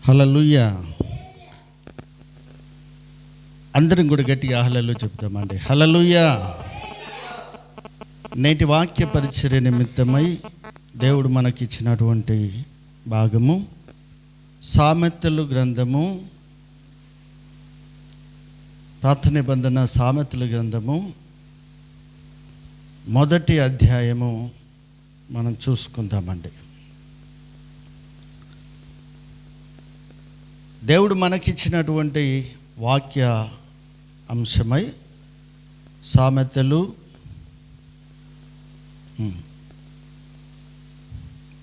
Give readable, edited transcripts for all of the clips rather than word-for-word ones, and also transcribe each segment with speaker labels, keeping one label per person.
Speaker 1: హల్లెలూయా. అందరం కూడా గట్టిగా హల్లెలూయా చెప్తామండి. హల్లెలూయా. నేటి వాక్య పరిచర్య నిమిత్తమై దేవుడు మనకిచ్చినటువంటి భాగము సామెతలు గ్రంథము, పాత నిబంధన సామెతల గ్రంథము మొదటి అధ్యాయము మనం చూసుకుందామండి. దేవుడు మనకిచ్చినటువంటి వాక్య అంశమై సామెతలు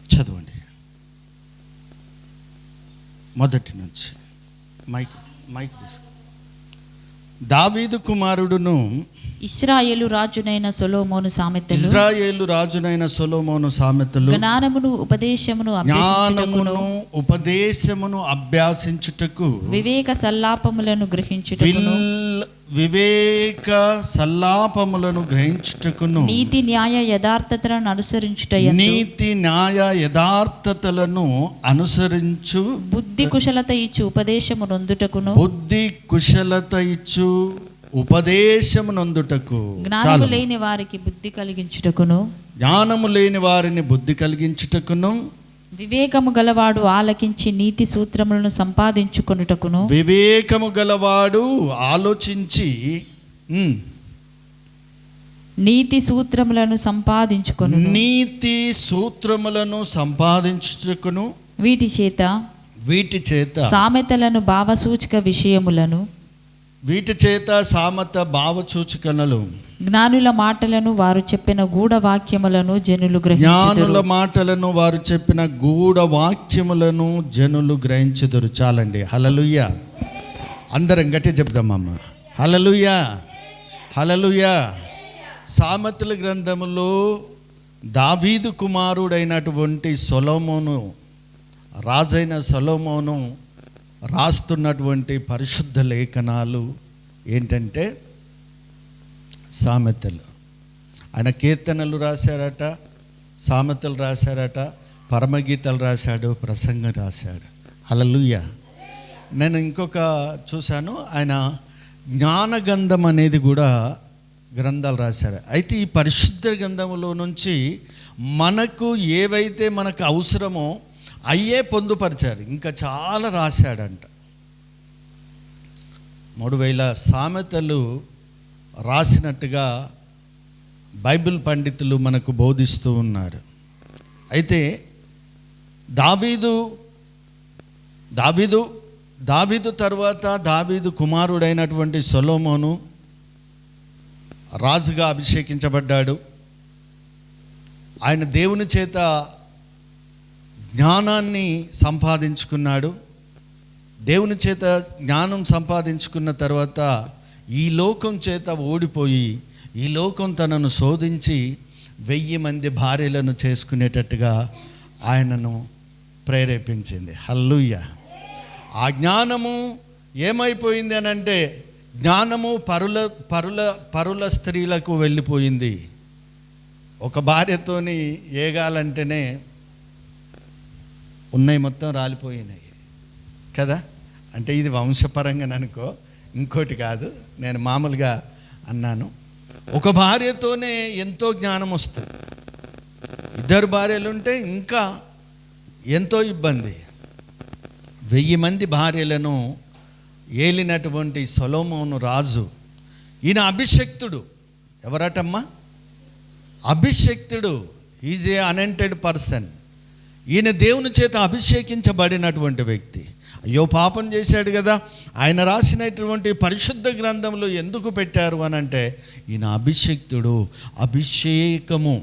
Speaker 1: చదవండి మొదటి నుంచి. మైక్ తీసుకో. దావీదు కుమారుడును
Speaker 2: ఇశ్రాయేలు రాజునైన సొలొమోను
Speaker 1: సామెతలు
Speaker 2: జ్ఞానమును
Speaker 1: ఉపదేశమును అభ్యాసించుటకు
Speaker 2: వివేక సల్లాపములను గ్రహించుటకును నీతి న్యాయ యథార్థతలను అనుసరించు బుద్ధి కుశలత ఇచ్చు ఉపదేశము నొందుటకు జ్ఞానము లేని వారికి బుద్ధి కలిగించుటకును వివేకము గలవాడు ఆలకించి నీతి సూత్రములను సంపాదించుకొనుటకును
Speaker 1: వివేకము గలవాడు ఆలోచించి
Speaker 2: నీతి సూత్రములను సంపాదించుటకును వీటి చేత సామెతలను
Speaker 1: భావసూచకములు
Speaker 2: జ్ఞానుల మాటలను వారు చెప్పిన గూఢ వాక్యములను జనులు గ్రహించుదురు. చాలండి. హల్లెలూయా. అందరం గట్టి చెప్దామమ్మ. హల్లెలూయా, హల్లెలూయా. సామెతల గ్రంథములో దావీదు కుమారుడైనటువంటి సొలొమోను, రాజైన సొలొమోను రాస్తున్నటువంటి పరిశుద్ధ లేఖనాలు ఏంటంటే సామెతలు. ఆయన కీర్తనలు రాశారట, సామెతలు రాశారట, పరమగీతాలు రాశాడు, ప్రసంగం రాశాడు. హల్లెలూయా. నేను ఇంకొక చూశాను, ఆయన జ్ఞానగంధం అనేది కూడా గ్రంథాలు రాశారు. అయితే ఈ పరిశుద్ధ గ్రంథములో నుంచి మనకు ఏవైతే మనకు అవసరమో అయ్యే పొందుపరిచారు. ఇంకా చాలా రాశాడంట. 3000 సామెతలు రాసినట్టుగా బైబిల్ పండితులు మనకు బోధిస్తూ ఉన్నారు. అయితే దావీదు తర్వాత దావీదు కుమారుడైనటువంటి సొలొమోను రాజుగా అభిషేకించబడ్డాడు. ఆయన దేవుని చేత జ్ఞానాన్ని సంపాదించుకున్నాడు. దేవుని చేత జ్ఞానం సంపాదించుకున్న తర్వాత ఈ లోకం చేత ఓడిపోయి, ఈ లోకం తనను శోధించి 1000 మంది భార్యలను చేసుకునేటట్టుగా ఆయనను ప్రేరేపించింది. హల్లెలూయా. ఆ జ్ఞానము ఏమైపోయింది అని అంటే, జ్ఞానము పరుల స్త్రీలకు వెళ్ళిపోయింది. ఒక భార్యతోని ఏగాలంటేనే ఉన్నాయి మొత్తం రాలిపోయినాయి కదా. అంటే ఇది వంశపరంగా అనుకో, ఇంకోటి కాదు, నేను మామూలుగా అన్నాను. ఒక భార్యతోనే ఎంతో జ్ఞానం వస్తుంది, 2 భార్యలుంటే ఇంకా ఎంతో ఇబ్బంది. 1000 మంది భార్యలను ఏలినటువంటి సొలొమోను రాజు. ఈయన అభిషక్తుడు. ఎవరటమ్మా? అభిషక్తుడు. Is a అనెంటెడ్ person. ఈయన దేవుని చేత అభిషేకించబడినటువంటి వ్యక్తి. అయ్యో పాపం చేశాడు కదా, ఆయన రాసినటువంటి పరిశుద్ధ గ్రంథంలో ఎందుకు పెట్టారు అని అంటే, ఈయన అభిషక్తుడు. అభిషేకము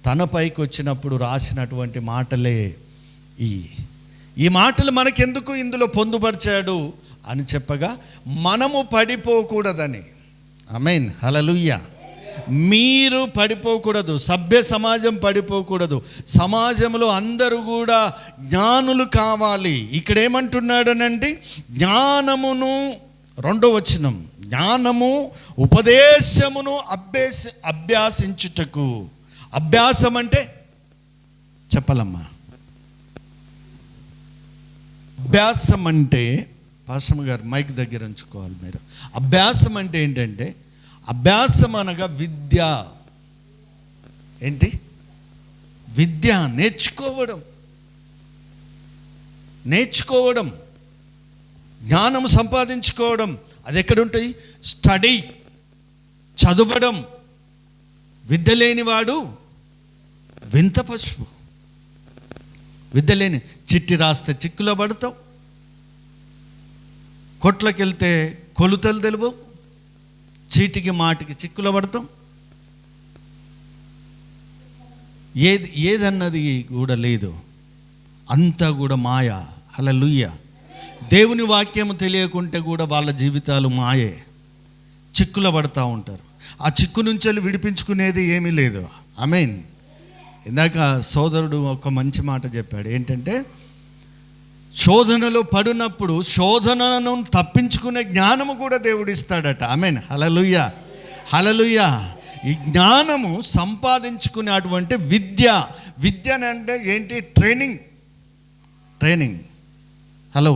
Speaker 2: తన పైకి వచ్చినప్పుడు రాసినటువంటి మాటలే ఈ మాటలు మనకెందుకు ఇందులో పొందుపరిచాడు అని చెప్పగా, మనము పడిపోకూడదని. ఆమేన్. హల్లెలూయా. మీరు పడిపోకూడదు, సభ్య సమాజం పడిపోకూడదు. సమాజంలో అందరూ కూడా జ్ఞానులు కావాలి. ఇక్కడ ఏమంటున్నాడనండి, జ్ఞానమును, 2వ వచనం, జ్ఞానము ఉపదేశమును అభ్యాసించుటకు. అభ్యాసం అంటే చెప్పాలమ్మా,
Speaker 1: అభ్యాసం అంటే, పాస్టర్ గారు మైక్ దగ్గర ఉంచుకోవాలి మీరు. అభ్యాసం అంటే ఏంటంటే, అభ్యాసం అనగా విద్య. ఏంటి? విద్య. నేర్చుకోవడం, జ్ఞానం సంపాదించుకోవడం. అది ఎక్కడుంటాయి? స్టడీ, చదవడం. విద్య లేనివాడు వింత పశువు. విద్య లేని, చిట్టి రాస్తే చిక్కులో పడతావు, కొట్లకి వెళ్తే కొలుతలు తెలువు, చీటికి మాటికి చిక్కులో పడతాం. ఏదన్నది కూడా లేదు, అంతా కూడా మాయ. హల్లెలూయా. దేవుని వాక్యం తెలియకుంటే కూడా వాళ్ళ జీవితాలు మాయే, చిక్కులో పడుతూ ఉంటారు. ఆ చిక్కు నుంచి వెళ్ళి విడిపించుకునేది ఏమీ లేదు. ఆమేన్. ఇందాక సోదరుడు ఒక మంచి మాట చెప్పాడు. ఏంటంటే, శోధనలో పడినప్పుడు శోధనను తప్పించుకునే జ్ఞానము కూడా దేవుడు ఇస్తాడట. ఆమేన్. హల్లెలూయా, హల్లెలూయా. ఈ జ్ఞానము సంపాదించుకునేటువంటి విద్య అంటే ఏంటి? ట్రైనింగ్. హలో,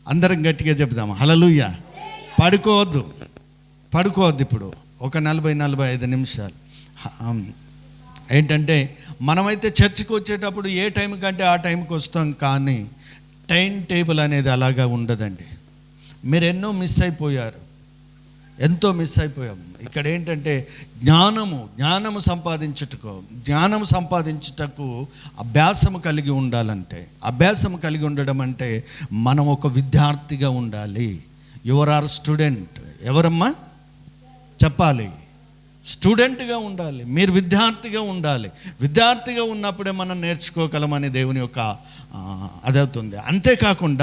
Speaker 1: అందరం గట్టిగా చెప్దాము హల్లెలూయా. పడుకోవద్దు. ఇప్పుడు ఒక 40-45 నిమిషాలు. ఏంటంటే, మనమైతే చర్చికి వచ్చేటప్పుడు ఏ టైం కంటే ఆ టైంకి వస్తాం, కానీ టైం టేబుల్ అనేది అలాగా ఉండదండి. మీరు ఎంతో మిస్ అయిపోయాం. ఇక్కడ ఏంటంటే, జ్ఞానము సంపాదించుటకు అభ్యాసము కలిగి ఉండాలంటే, అభ్యాసం కలిగి ఉండడం అంటే మనం ఒక విద్యార్థిగా ఉండాలి. Your are student. ఎవరమ్మా చెప్పాలి? స్టూడెంట్గా ఉండాలి. మీరు విద్యార్థిగా ఉండాలి. విద్యార్థిగా ఉన్నప్పుడే మనం నేర్చుకోగలమని దేవుని యొక్క అదవుతుంది. అంతేకాకుండా